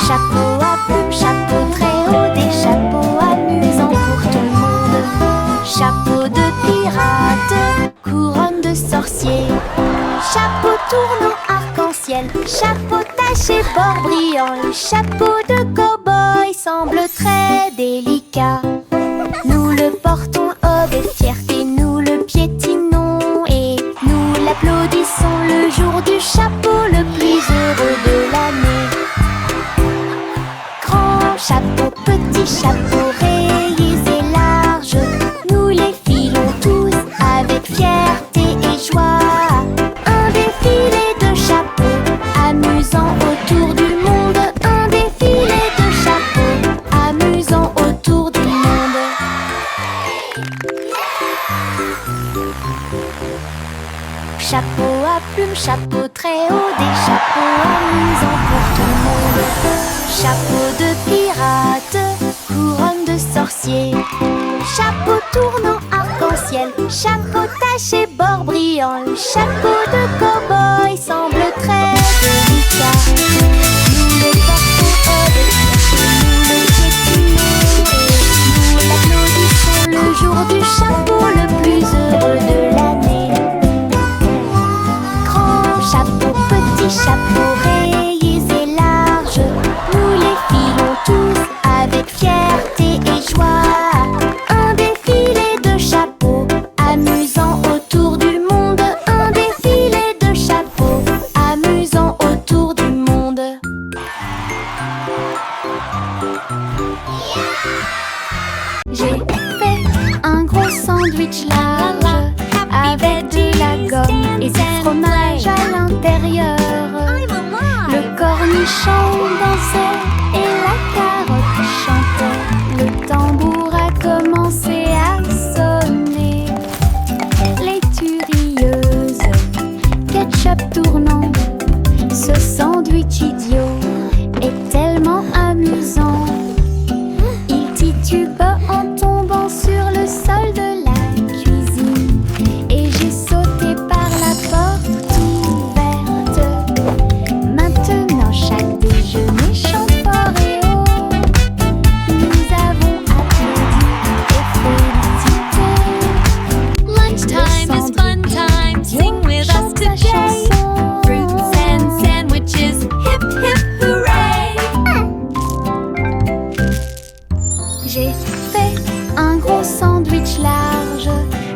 Chapeau à plumes, chapeau très haut, des chapeaux amusants pour tout le monde. Chapeau de pirate, couronne de sorcier. Chapeau tournant arc-en-ciel, chapeau taché bord brillant. Le chapeau de cow-boy semble très délicat. Nous le portons avec fierté, nous le piétinons et nous l'applaudissons le jour du chapeau le plus heureux de l'année. Grand chapeau, petit chapeau, rayés et larges, nous les filons tous avec fierté et joie. Un défilé de chapeaux amusant autour du monde. Un défilé de chapeaux amusant autour du monde. Chapeau à plumes, chapeau très haut, des chapeaux amusants pour tout le monde. Chapeau de pirate, couronne de sorcier. Chapeau tournant arc-en-ciel, chapeau taché bord brillant. Le chapeau de cow-boy semble très délicat. Nous le portons avec fierté, nous le piétinons et nous l'applaudissons le jour du chapeau le plus heureux de l'année. Grand chapeau, petit chapeau, rayés et larges, nous les filons tous avec fierté et joie. Un défilé de chapeaux amusant autour du monde. Un défilé de chapeaux amusant autour du monde. J'ai fait un gros sandwich large avec de la gomme et du fromage à l'intérieur. Le cornichon dansait et la carotte chantait. Le tambour a commencé à sonner. Les turieuses, ketchup tournant. Ce sandwich idiot est tellement amusant. Il titube en tombant sur le sol de la cuisine. Et j'ai sauté par la porte ouverte. Maintenant chaque déjeuner chante fort et haut. Nous avons applaudi et félicité. Lunchtime is fun time. Sing with us Chante sa today. chanson. Fruits and sandwiches. Hip hip hooray! J'ai fait un gros sandwich large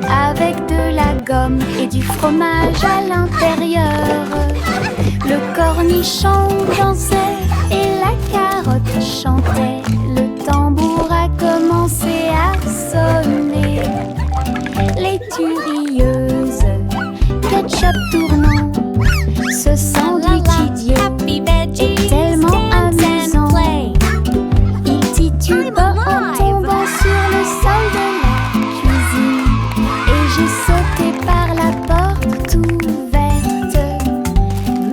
avec de la gomme et du fromage à l'intérieur. Le cornichon dansait et la carotte chantait. Le tambour a commencé à sonner. Les turieuses, ketchup tournant. Ce sandwich idiot Happy veggies. est tellement Dance and amusant. play. Il titube en tombant sur le sol de la cuisine. Et j'ai sauté par la porte ouverte.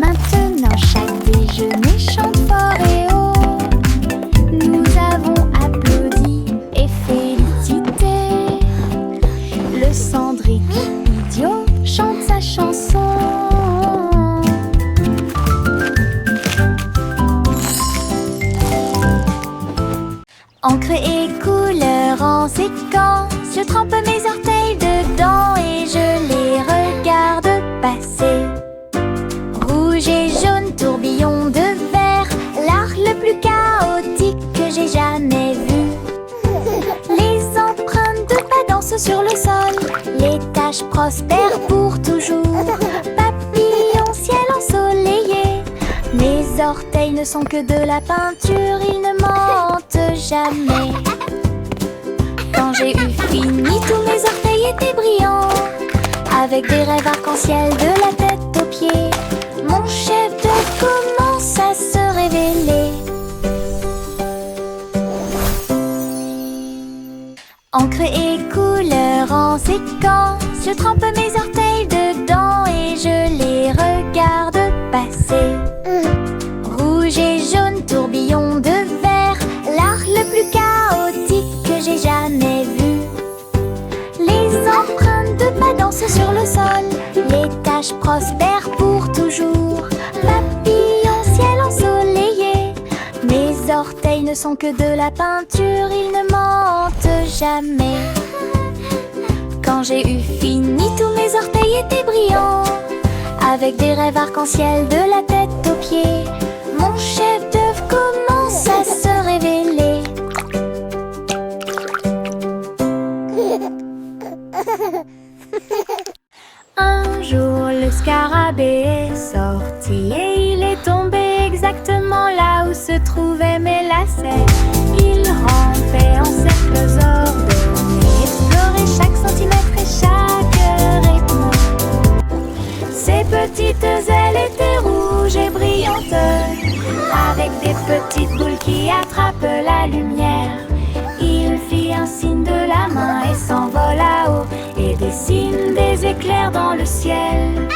Maintenant chaque déjeuner chante fort et haut. Nous avons applaudi et félicité. Le sandwich idiot chante sa chanson. Encre et couleur en séquence, je trempe mes orteils dedans et je les regarde passer. Rouge et jaune, tourbillon de verre, l'art le plus chaotique que j'ai jamais vu. Les empreintes de pas dansent sur le sol, les taches prospèrent pour toujours. Papillon, ciel ensoleillé, mes orteils ne sont que de la peinture, ils ne mentent jamais. Quand j'ai eu fini, tous mes orteils étaient brillants, avec des rêves arc-en-ciel de la tête aux pieds. Mon chef d'œuvre commence à se révéler. Encre et couleur en séquence, je trempe mes orteils dedans et je les regarde passer. Rouge et jaune, tourbillon de verre, l'art le plus chaotique que j'ai jamais vu. Les empreintes de pas dansent sur le sol, les taches prospèrent pour toujours. Papillon, ciel ensoleillé, mes orteils ne sont que de la peinture, ils ne mentent jamais. Quand j'ai eu fini, tous mes orteils étaient brillants, avec des rêves arc-en-ciel de la tête aux pieds. Mon chef-d'œuvre commence à se révéler. Un jour, le scarabée est sorti et il est tombé exactement là où se trouvaient mes lacets. Il rampait en cercles ordonnés, explorait chaque centimètre et chaque rythme. Ses petites ailes étaient rouges et brillantes, avec des petites boules qui attrapent la lumière. Il fit un signe de la main et s'envole à haut et dessine des éclairs dans le ciel.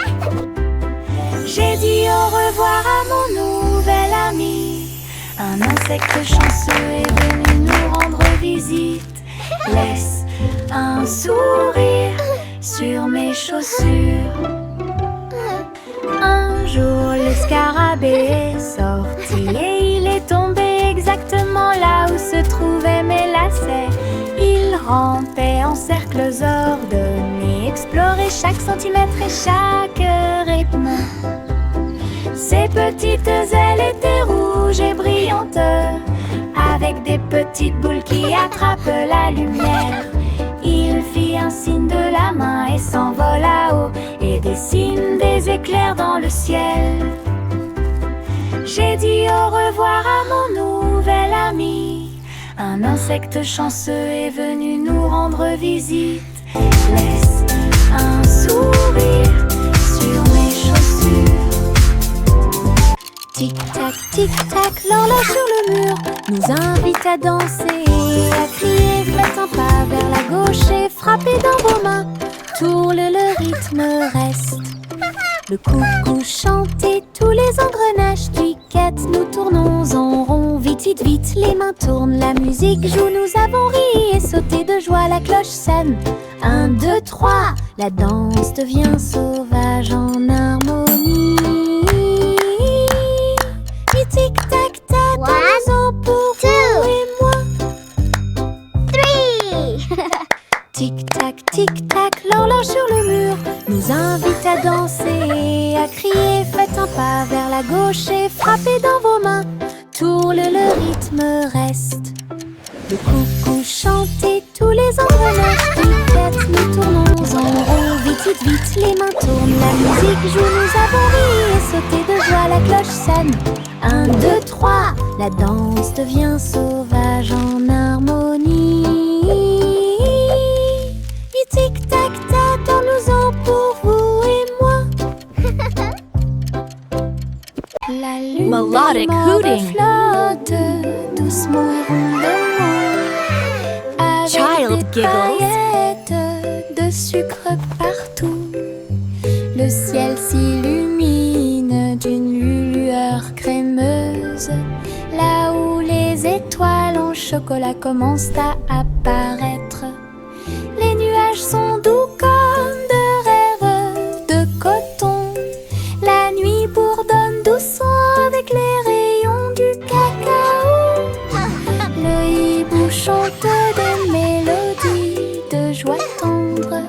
J'ai dit au revoir à mon nouvel ami. Un insecte chanceux est venu nous rendre visite. Laisse un sourire sur mes chaussures. Un jour, le scarabée est sorti et il est tombé exactement là où se trouvaient mes lacets. Il rampait en cercles ordonnés, explorait chaque centimètre et chaque rythme. Ses petites ailes étaient rouges et brillantes, avec des petites boules qui attrapent la lumière. Il fit un signe de la main et s'envole à haut et dessine des éclairs dans le ciel. J'ai dit au revoir à mon nouvel ami. Un insecte chanceux est venu nous rendre visite. Laisse un sourire sur mes chaussures. Tic-tac, l'horloge sur le mur nous invite à danser et à crier. Faites un pas vers la gauche et frappez dans vos mains. Tourne, le rythme reste. Le coucou chante et tous les engrenages cliquettent. Nous tournons en rond, vite, vite, vite. Les mains tournent, la musique joue. Nous avons ri et sauté de joie. La cloche sonne. 1, 2, 3. La danse devient sauvage en harmonie. Tic-tac-tac, dansons pour vous et moi. 3. Tic-tac, l'horloge sur le mur nous invite à danser et à crier. Faites un pas vers la gauche et frappez dans vos mains. Tourne, le rythme reste. Le coucou chante et tous les engrenages cliquettent. Nous tournons en rond, vite, vite, vite. Les mains tournent, la musique joue. Nous avons ri et sauté de joie. La cloche sonne. 1, 2, 3. La danse devient sauvage en harmonie. Tic-tac-tac, dansons pour vous et moi. La lune Melodic hooting. flotte doucement et rondement, avec Child des giggles. paillettes de sucre partout. Le ciel s'illumine d'une lueur crémeuse, là où les étoiles en chocolat commencent à apparaître. Les nuages sont doux comme de rêves de coton. La nuit bourdonne doucement avec les rayons du cacao. Le hibou chante des mélodies de joie tendre,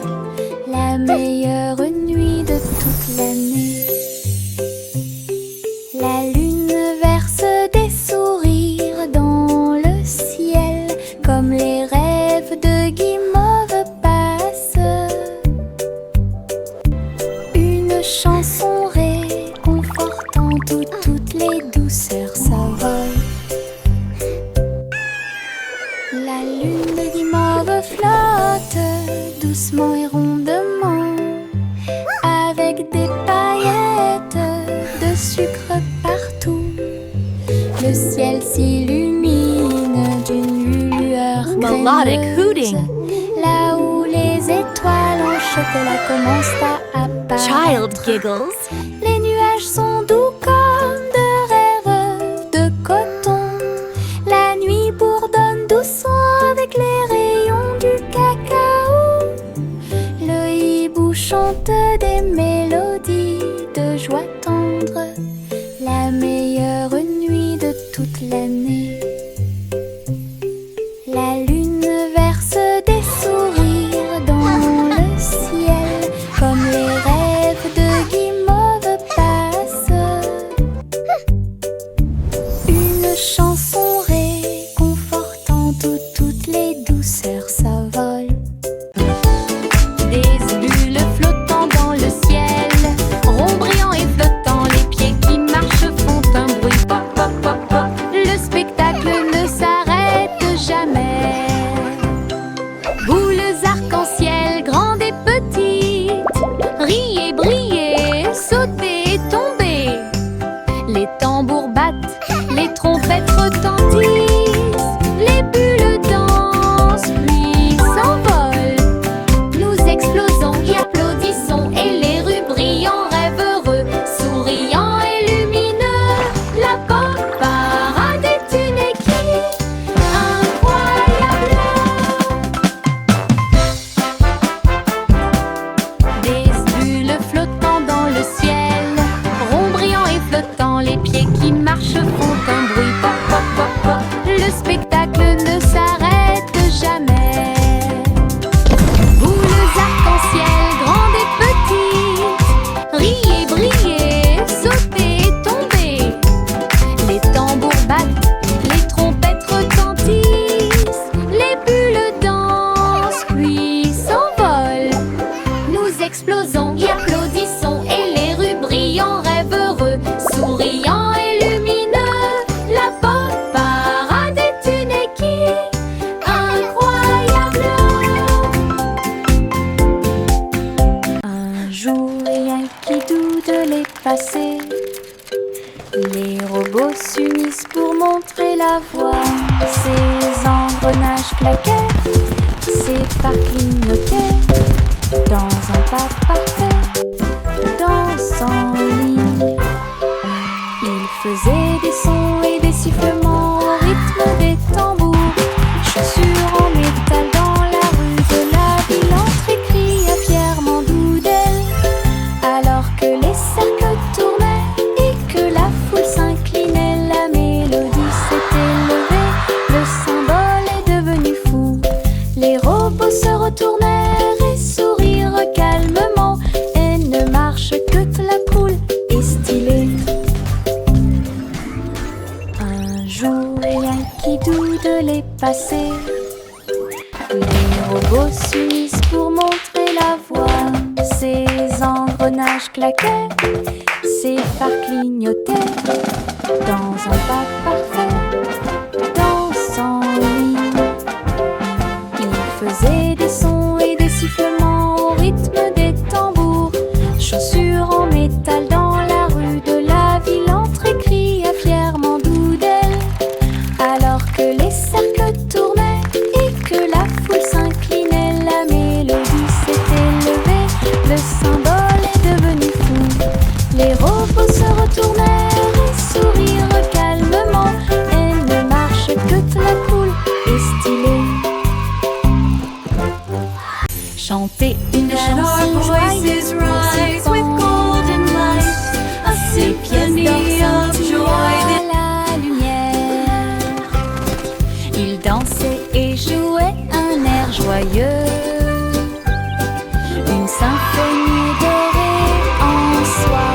la meilleure nuit de toute l'année. La lune verse des sourires dans le ciel, comme les rêves de guimauve passent. Une chanson réconfortante où toutes les douceurs s'envolent. La lune de guimauve flotte doucement et rondement, avec des paillettes de sucre partout. Le ciel s'illumine d'une lueur Melodic crémeuse, hooting. là où les étoiles en chocolat commencent à apparaître. Child giggles. Les nuages sont doux comme de rêves de coton. La nuit bourdonne doucement avec les rayons du cacao. Le hibou chante des mélodies de joie tendre, la meilleure nuit de toute l'année. La lune verse des sourires dans le ciel, comme les rêves de Guimauve passent. Une chanson réconfortante où toutes les douceurs s'envolent. Des bulles flottant dans le ciel, ronds brillants et flottants, les pieds qui marchent font un bruit pop pop pop pop. Le spectacle ne s'arrête jamais. Boules arc-en-ciel, grandes et petites, riez, brillez, sautez et tombez. Les tambours battent, les trompettes retentissent, les bulles dansent puis s'envolent. Nous explosons et applaudissons, et les rues brillent en rêve heureux, souriants et lumineux. La pop parade est une équipe incroyable. Des bulles flottant dans le ciel, ronds brillants et flottants, les pieds qui marchent font un bruit pop pop pop pop. Le spectacle ne s'arrête jamais. Boules arc-en-ciel, grandes et petites, riez, brillez, sautez et tombez. Les tambours battent, les trompettes retentissent, les bulles dansent puis s'envolent. Nous explosons et applaudissons, et les rues brillent en rêve heureux, souriants et lumineux. La pop parade est une équipe incroyable. Un jour, rien qui doute de les passer. Les robots s'unissent pour montrer la voie. Ces engrenages claquaient, ces phares clignotaient. Dans un pas parfait, dansant en ligne, ils faisaient des sons et des sifflements au rythme des tambours. Chaussures en métal dans la rue de la ville, entrée cria fièrement Doudel. Alors que les cercles tournaient et que la foule s'inclinait, la mélodie s'était levée, le symbole est devenu fou. Les robots se retournèrent et sourirent calmement, et ne marche que la cool et stylée. Un jour, rien qui doute de les passer. Les robots s'unissent pour montrer la voie. Ces engrenages claquaient, ces phares clignotaient. Dans un pas parfait, dansant en ligne, ils faisaient des sons et des sifflements au rythme des tambours. Chaussures en métal dans la rue de la ville, entrée cria fièrement Doudel. Alors que les cercles tournaient et que la foule s'inclinait, la mélodie s'était levée, le symbole est devenu fou. Les robots se retournèrent et sourirent calmement, et ne marche que la cool et stylée. Chanter une chanson joyeuse with golden light, a symphony of joy à la lumière. Ils dansaient et jouaient un air joyeux, une symphonie dorée en soi.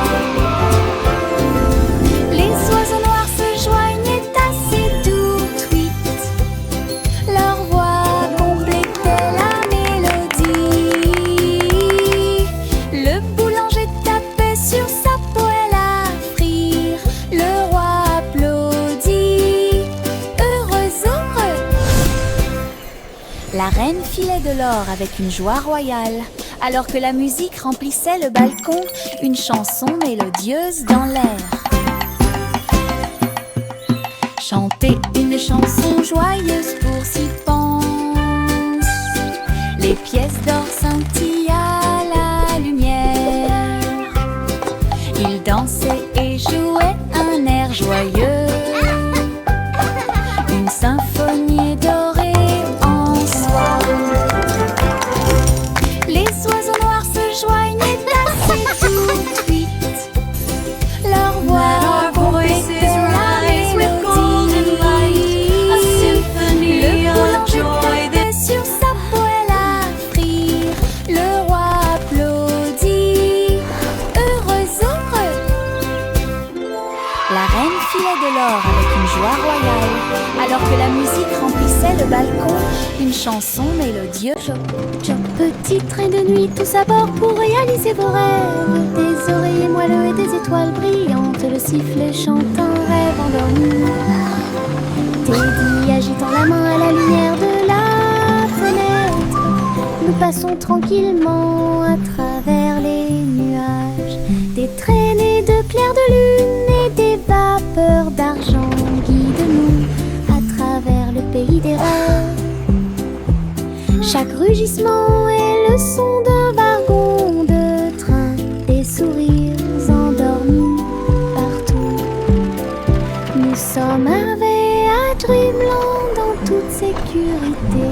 Les oiseaux noirs se joignaient assez tout tweet, leur voix complétait la mélodie. Le boulanger tapait sur sa poêle à frire, le roi applaudit, heureux, heureux. La reine filait de l'or avec une joie royale, alors que la musique remplissait le balcon, une chanson mélodieuse dans l'air. Chanter une chanson joyeuse pour s'y pense, les pièces d'or scintillent à la lumière. Ils dansaient et jouaient un air joyeux, une symphonie dorée en soi. Les oiseaux noirs se joignaient assez tout tweet, leur voix complétait la mélodie. royal. Alors que la musique remplissait le balcon, une chanson mélodieuse. Choc, choc, petit train de nuit, tous à bord pour réaliser vos rêves. Des oreillers moelleux et des étoiles brillantes, le sifflet chante un rêve endormi. Teddy agitant la main à la lumière de la fenêtre. Nous passons tranquillement à travers les nuages. Des traînées de clairs de lune et des vapeurs d'argent guident-nous à travers le pays des rêves. Chaque rugissement est le son d'un wagon de train, des sourires endormis partout. Nous sommes arrivés à Dreamland en toute sécurité.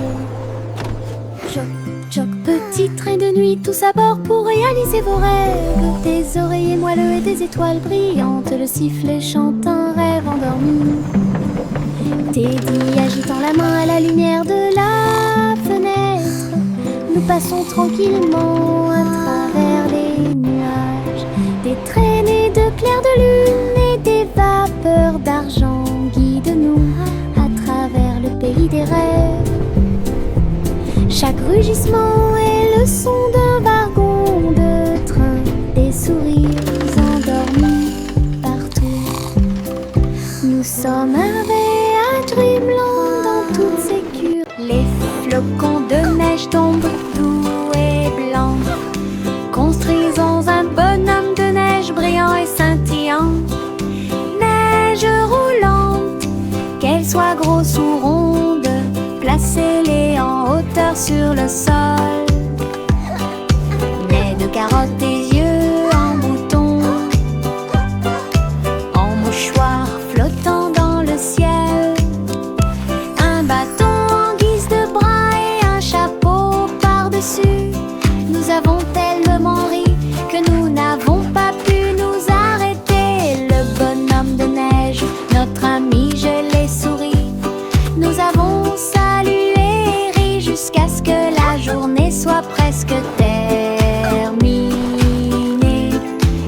Choc, choc, petit train de nuit, tous à bord pour réaliser vos rêves. Des oreillers moelleux et des étoiles brillantes, le sifflet chante un rêve endormi. Teddy agitant la main à la lumière de la fenêtre. Nous passons tranquillement à travers les nuages. Des traînées de clairs de lune et des vapeurs d'argent guident-nous à travers le pays des rêves. Chaque rugissement est le son d'un wagon de train, des sourires endormis partout. Nous sommes arrivés à Dreamland en toute sécurité. Les flocons de neige tombent doux et blancs. Construisons un bonhomme de neige brillant et scintillant. Neige roulante, qu'elle soit grosse ou ronde, placez-les en hauteur sur le sol. Nez de carottes et yeux en bouton, en mouchoir flottant dans le ciel. Un bâton en guise de bras et un chapeau par-dessus. Nous avons tellement ri que nous n'avons pas pu nous arrêter. Le bonhomme de neige, notre ami, je l'ai souri. Nous avons salué et ri jusqu'à ce que la journée soit presque terminée.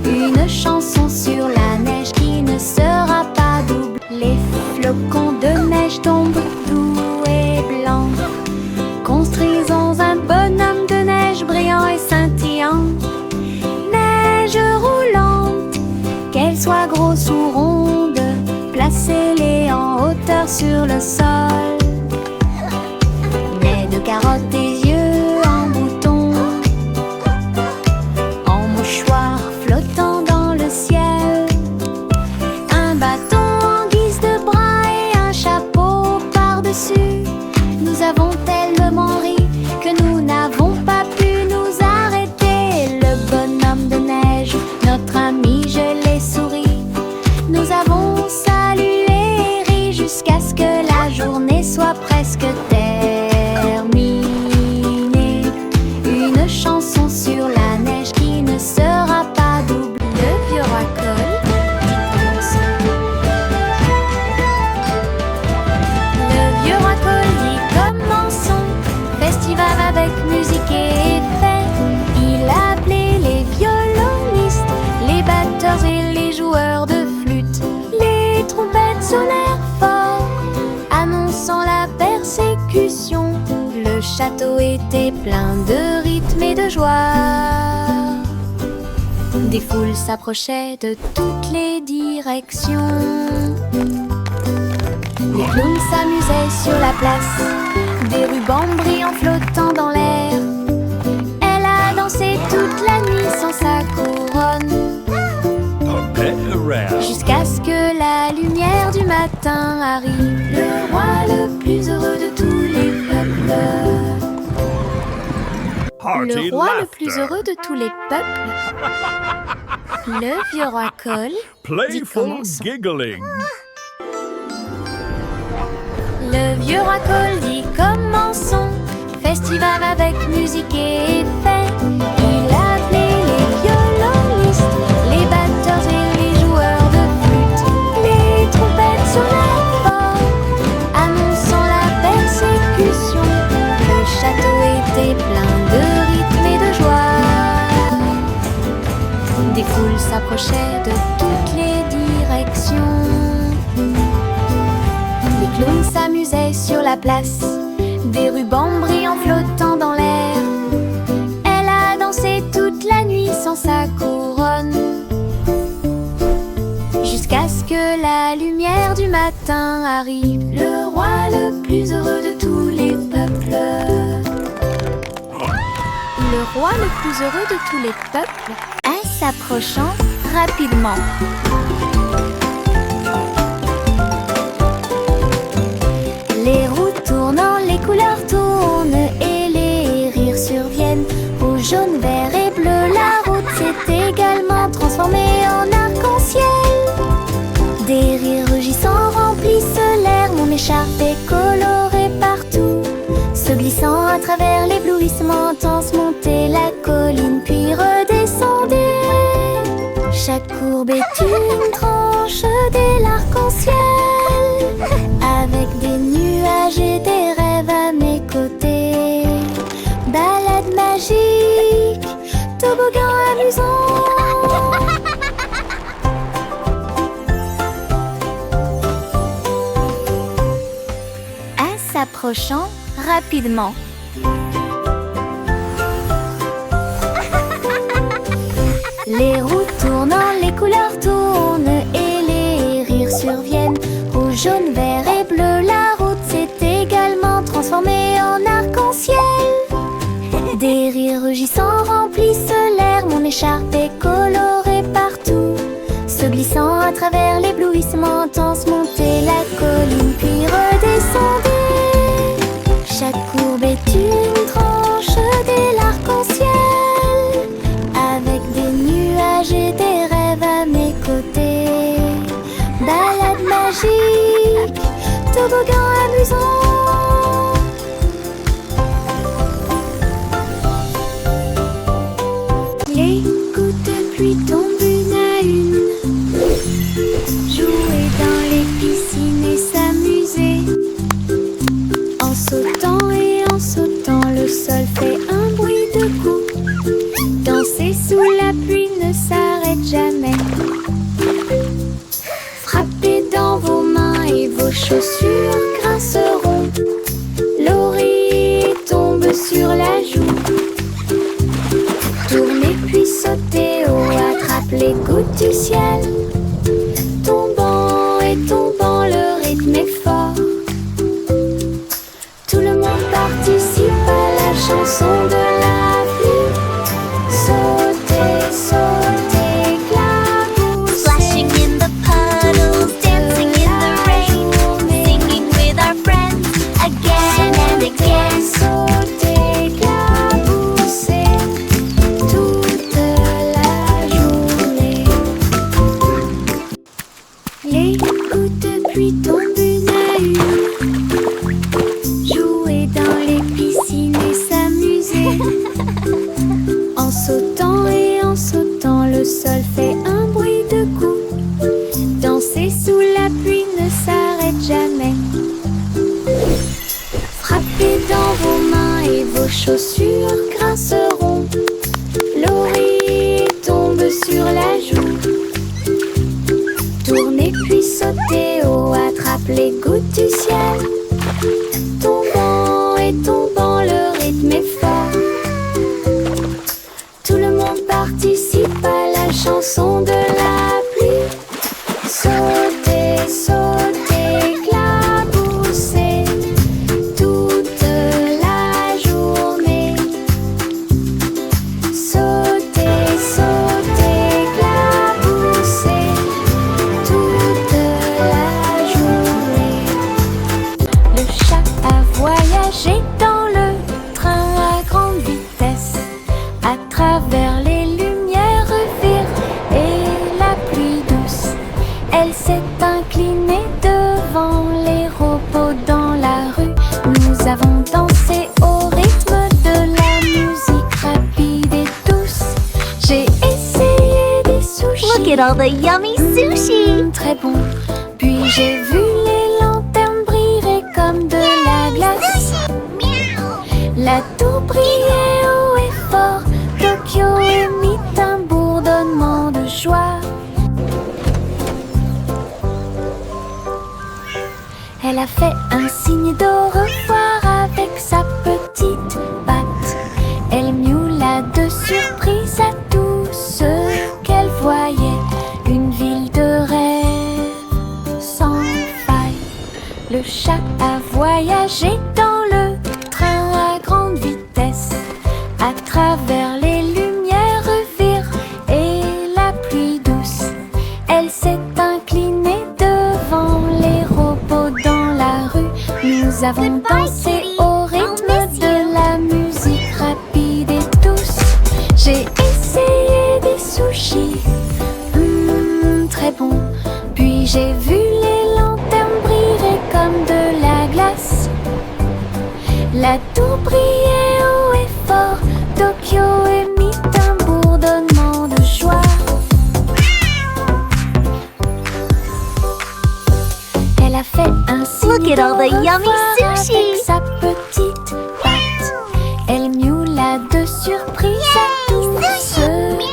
Une chanson sur la neige qui ne sera pas double. Les flocons de neige tombent doux et blancs. Construisons un bonhomme de neige brillant et scintillant. Neige roulante, qu'elle soit grosse ou ronde, placez-les en hauteur sur le sol. Nez de carottes et yeux en bouton, en mouchoir flottant dans le ciel. Un bâton en guise de bras et un chapeau par-dessus. Nous avons tellement ri que nous n'avons pas pu nous arrêter. Le bonhomme de neige, notre ami, je l'ai souri. Nous avons salué et ri jusqu'à ce que la journée soit presque terminée. Une chanson sur la neige qui ne sera pas double. Le vieux racole dit Le vieux racole dit commençons. Festival avec musique et effet. Il a appelé les violonistes, les batteurs et les joueurs de flûte. Les trompettes sonnèrent fort, annonçant la persécution. Le château était plein de rythme et de joie. Des foules s'approchaient de toutes les directions. Les clowns s'amusaient sur la place, des rubans brillants flottant dans l'air. Elle a dansé toute la nuit sans sa couronne, jusqu'à ce que la lumière du matin arrive. Le roi le plus heureux de tous les peuples. Le roi le plus heureux de tous les peuples. Le vieux roi Cole dit commençons. Giggling. Le vieux roi Cole dit commençons. Festival avec musique et effet. Il a appelé les violonistes, les batteurs et les joueurs de flûte. Les trompettes sonnèrent fort, annonçant la persécution. Le château était plein de rythme et de joie. Des foules s'approchaient de toutes les directions. clowns s'amusaient sur la place, des rubans brillants flottant dans l'air. Elle a dansé toute la nuit sans sa couronne, jusqu'à ce que la lumière du matin arrive. Le roi le plus heureux de tous les peuples. Le roi le plus heureux de tous les peuples, en s'approchant rapidement. Les roues tournant, les couleurs tournent et les rires surviennent. Rouge, jaune, vert et bleu, la route s'est également transformée en arc-en-ciel. Des rires rugissants remplissent l'air, mon écharpe est colorée partout. Se glissant à travers l'éblouissement intense, montez la colline puis redescendez. Chaque courbe est une tranche de l'arc-en-ciel, avec des nuages et des rêves à mes côtés. Balade magique, toboggan amusant. En s'approchant rapidement. Les roues tournant, les couleurs tournent et les rires surviennent. Rouge, jaune, vert et bleu, la route s'est également transformée en arc-en-ciel. Des rires rugissants remplissent l'air, mon écharpe est colorée partout. Se glissant à travers l'éblouissement intense, montez la colline puis redescendez. Chaque courbe est une tranche de l'arc-en-ciel, avec des nuages et des rêves à mes côtés. Balade magique, toboggan amusant. Les gouttes de pluie tombent une à une, jouer dans les piscines et s'amuser. En sautant et en sautant, le sol fait un bruit de coups. Danser sous la pluie ne s'arrête jamais. Frappez dans vos mains et vos chaussures grinceront. L'oreiller tombe sur la joue. Tournez puis sautez haut, attrape les gouttes du ciel. Tombant et tombant, le rythme est fort. Tout le monde participe à la chanson de la pluie. Sautez, sautez, éclaboussez. Splashing in the puddles, dancing in the rain, singing with our friends again and again. Sautez, éclaboussez toute la journée. Les gouttes de pluie tombent une à une, jouer dans les piscines et s'amuser. En sautant et en sautant, le sol fait un bruit de coups. Danser sous la pluie ne s'arrête jamais. Frappez dans vos mains et vos chaussures grinceront. L'oreiller tombe sur la joue. Tournez puis sautez haut, attrape les gouttes du ciel. Tombant et tombant, le rythme est fort. Tout le monde participe à la chanson de la pluie. Sautez, sautez, éclaboussez toute la journée. Sautez, sautez, éclaboussez toute la journée. Le chat a voyagé dans le train à grande vitesse, à travers les lumières vives et la pluie douce. Elle s'est inclinée devant les robots dans la rue. Nous avons dansé au rythme de la musique rapide et douce. J'ai essayé des sushis. Look at all the yummy sushi! Très bon. Puis j'ai vu les lanternes briller comme de la glace. La tour brillait haut et fort. Tokyo émit un bourdonnement de joie. Elle a fait un signe d'au revoir avec sa petite patte. Elle miaula de surprise à tout ce qu'elle voyait. Une ville de rêve sans faille. Le chat a voyagé dans le train à grande vitesse, à travers les lumières vives et la pluie douce. Elle s'est inclinée devant les robots dans la rue. Nous avons dansé au rythme de la musique rapide et douce. J'ai essayé des sushis, très bon. Puis j'ai vu les lanternes briller comme de la glace. La tour brillait haut et fort. Tokyo émit un bourdonnement de joie. Elle a fait un signe Look at all the d'au yummy revoir sushi. avec sa petite patte. Elle miaula de surprise à tout ce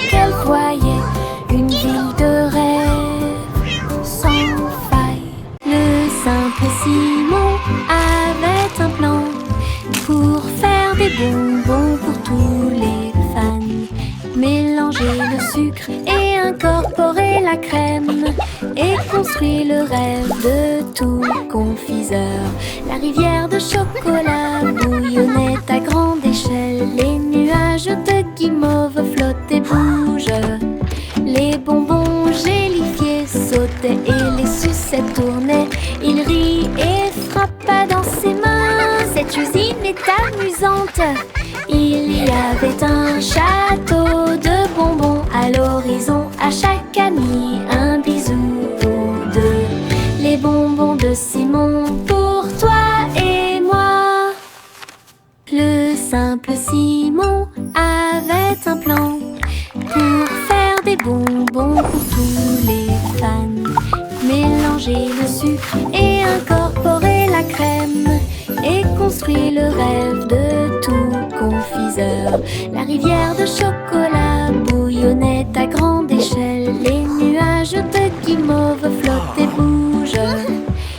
qu'elle voyait. Une ville de rêve sans faille. Le simple Simon avait un plan pour faire des bonbons pour tous les fans. Mélanger le sucre et incorporer la crème, et construire le rêve de tout confiseur. La rivière de chocolat bouillonnait à grande échelle. Les nuages de guimauve flottaient, bougent. Les bonbons gélifiés sautaient et les sucettes tournaient. Il rit et frappa dans ses mains. Cette usine est amusante. Il y avait un château de bonbons à l'horizon. À chaque ami un bisou ou deux. Les bonbons de Simon pour toi et moi. Le simple Simon avait un plan pour faire des bonbons pour tous les fans. Mélanger le sucre et incorporer la crème, et construire le rêve de tout confiseur. La rivière de chocolat bouillonnait à grande échelle. Les nuages de guimauve flottaient, bougent.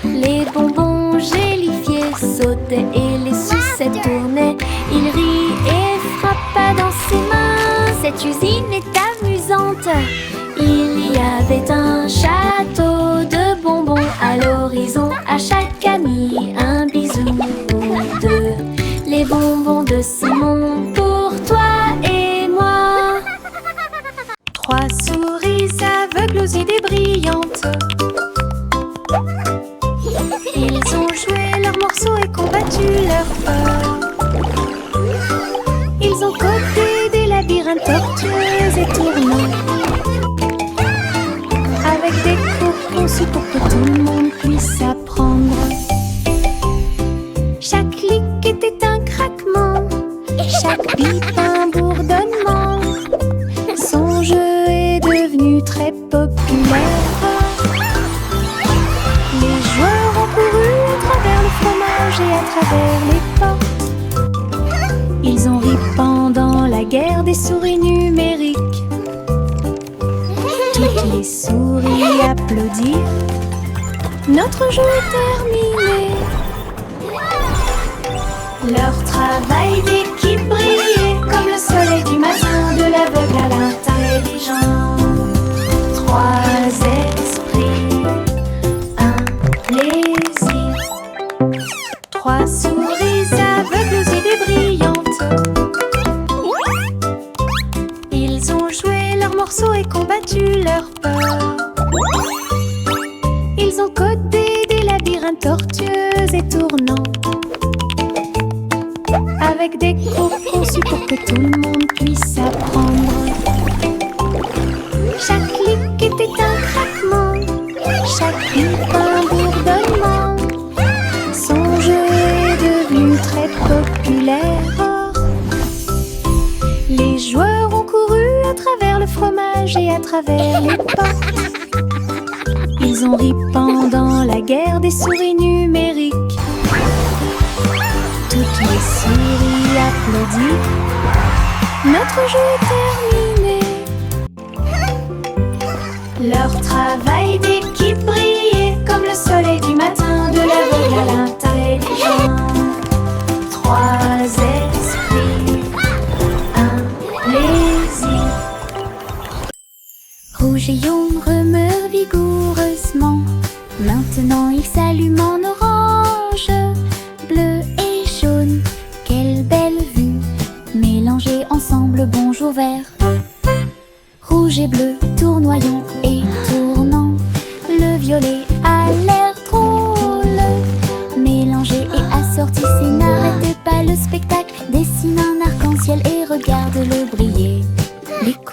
Les bonbons gélifiés sautaient et les sucettes tournaient. Il rit et frappa dans ses mains. Cette usine est amusante. Il y avait un château de bonbons à l'horizon. À chaque ami un bisou ou deux. Les bonbons de Simon pour toi et moi. Trois souris aveugles aux idées brillantes. Ils ont joué leurs morceaux et combattu leur peur. Ils ont codé des labyrinthes tortueux et tournants, avec des cours conçus pour que tout le monde puisse apprendre. Chaque clic était un craquement, chaque bip un bourdonnement. Son jeu est devenu très populaire. Les joueurs ont couru à travers le fromage et à travers les portes. Ils ont ri pendant la guerre des souris numériques. Toutes les souris applaudirent. Notre jeu est terminé. Leur travail d'équipe brillait comme le soleil du matin, de l'aveugle à l'intelligent. Trois esprits, un plaisir. Trois souris aveugles aux idées brillantes. Ils ont joué leurs morceaux et combattu leur peur. Ils ont codé des labyrinthes tortueux et tournants, avec des cours conçus pour que tout le monde puisse apprendre. Chaque clic était un craquement, chaque bip un bourdonnement. Son jeu est devenu très populaire. Les joueurs ont couru à travers le fromage et à travers les portes. Ils ont ri pendant la guerre des souris numériques. Toutes les souris applaudissent. Notre jeu est terminé. Leur travail d'équipe brillait comme le soleil du matin, de l'aveugle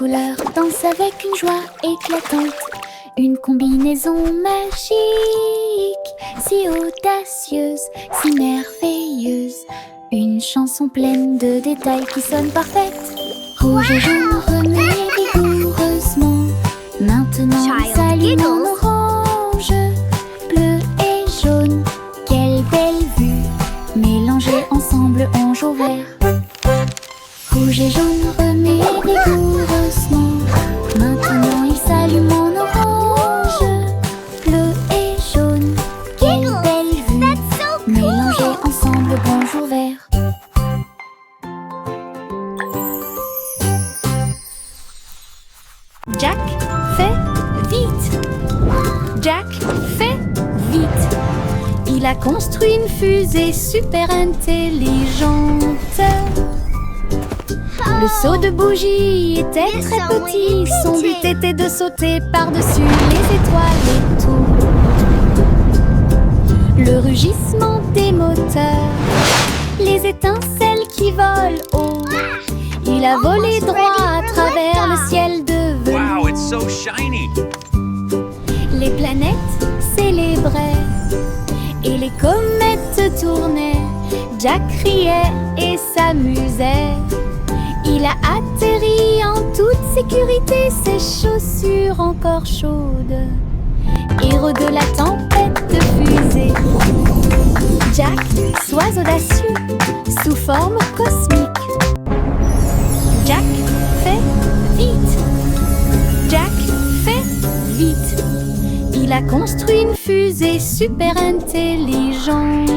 couleurs dansent avec une joie éclatante. Une combinaison magique, si audacieuse, si merveilleuse. Une chanson pleine de détails qui sonne parfaite. Rouge et jaune remués vigoureusement. Maintenant ils s'allument en orange, bleu et jaune. Quelle belle vue, mélangés ensemble en jaune vert. Rouge et jaune remués vigoureusement. Maintenant ils s'allument en orange, bleu et jaune. Quelle belle vue, mélangés ensemble bonjour vert. Jack fait vite. Jack fait vite. Il a construit une fusée super intelligente. Le seau de bougie était très petit. Son but était de sauter par-dessus les étoiles et tout. Le rugissement des moteurs, les étincelles qui volent haut. Il a volé droit à travers le ciel de velours. Wow, it's so shiny. Les planètes célébraient et les comètes tournaient. Jack riait et s'amusait. Il a atterri en toute sécurité, ses chaussures encore chaudes. Héros de la tempête de fusée. Jack, sois audacieux, sous forme cosmique. Jack fait vite. Jack fait vite. Il a construit une fusée super intelligente.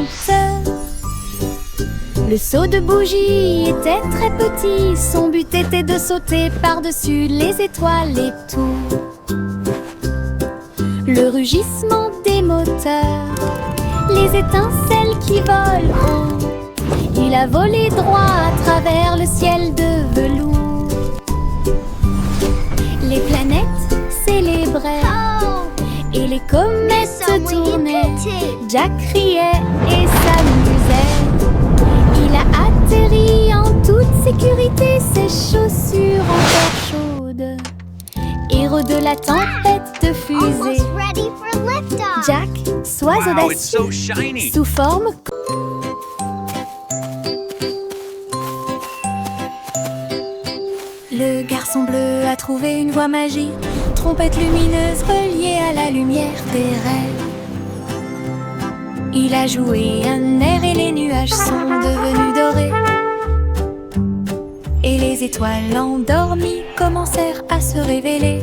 Le seau de bougie était très petit. Son but était de sauter par-dessus les étoiles et tout. Le rugissement des moteurs, les étincelles qui volent haut. Il a volé droit à travers le ciel de velours. Les planètes célébraient et les comètes tournaient. Jack riait et s'amusait. Il a atterri en toute sécurité, ses chaussures encore chaudes. Héros de la tempête de fusée. Jack, sois Wow, it's so audacieux, shiny. sous forme. Le garçon bleu a trouvé une voie magique, trompette lumineuse reliée à la lumière des rêves. Il a joué un air et les nuages sont devenus dorés. Et les étoiles endormies commencèrent à se révéler.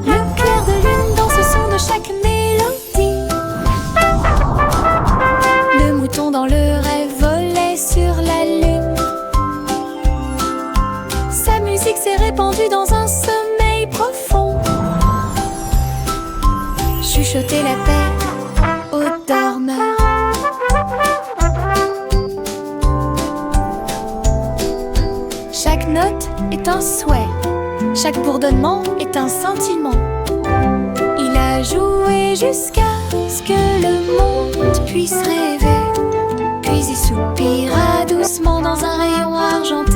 Le clair de lune dans ce son de chaque mélodie. Le mouton dans le rêve volait sur la lune. Sa musique s'est répandue dans un sommeil profond. Chuchoter la paix aux dormeurs. Chaque note est un souhait, chaque bourdonnement est un sentiment. Il a joué jusqu'à ce que le monde puisse rêver, puis il soupira doucement dans un rayon argenté.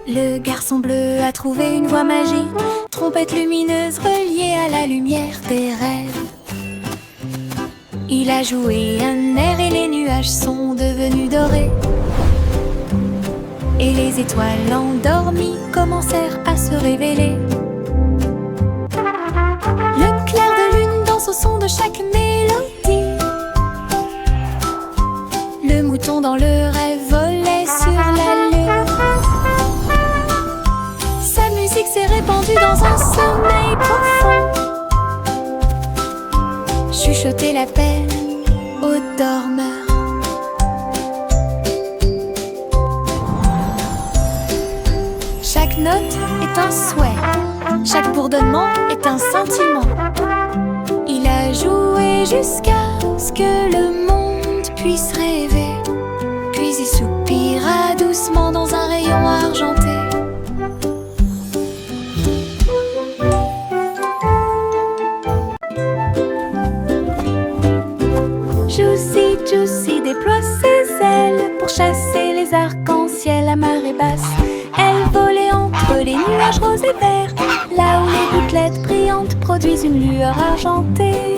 Le garçon bleu a trouvé une voie magique, trompette lumineuse reliée à la lumière des rêves. Il a joué un air et les nuages sont devenus dorés. Et les étoiles endormies commencèrent à se révéler. Le clair de lune danse au son de chaque mélodie. Le mouton dans le rêve volait sur la lune. Sa musique s'est répandue dans un sommeil profond. Chuchoter la paix aux dormeurs. Chaque note est un souhait, chaque bourdonnement est un sentiment. Il a joué jusqu'à ce que le monde puisse rêver, puis il soupira doucement dans un rayon argenté. l'arc-en-ciel à marée basse. Elle volait entre les nuages roses et verts, là où les gouttelettes brillantes produisent une lueur argentée.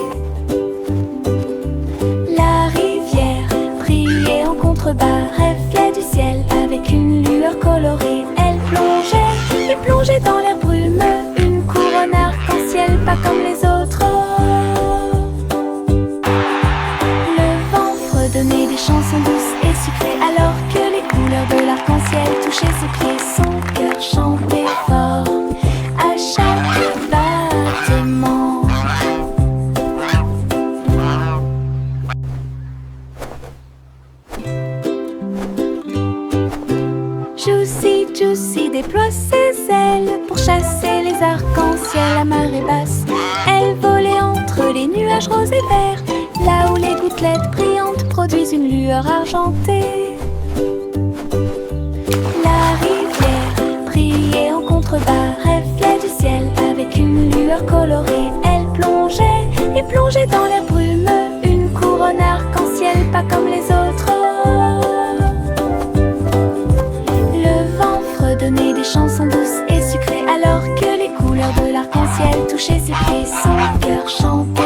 La rivière brillait en contrebas, reflet du ciel avec une lueur colorée. Elle plongeait et plongeait dans l'air brumeux, une couronne arc-en-ciel pas comme les autres. Le vent fredonnait des chansons douces et sucrées, alors que les couleurs de l'arc-en-ciel touchaient ses pieds. Son cœur chantait fort à chaque battement. Juicy, Juicy déploie ses ailes pour chasser les arcs-en-ciel à marée basse. Elle volait entre les nuages roses et verts, là où les gouttelettes brillantes produisent une lueur argentée. La rivière brillait en contrebas, reflet du ciel avec une lueur colorée. Elle plongeait et plongeait dans l'air brumeux, une couronne arc-en-ciel pas comme les autres. Le vent fredonnait des chansons douces et sucrées, alors que les couleurs de l'arc-en-ciel touchaient ses pieds. Son cœur chantait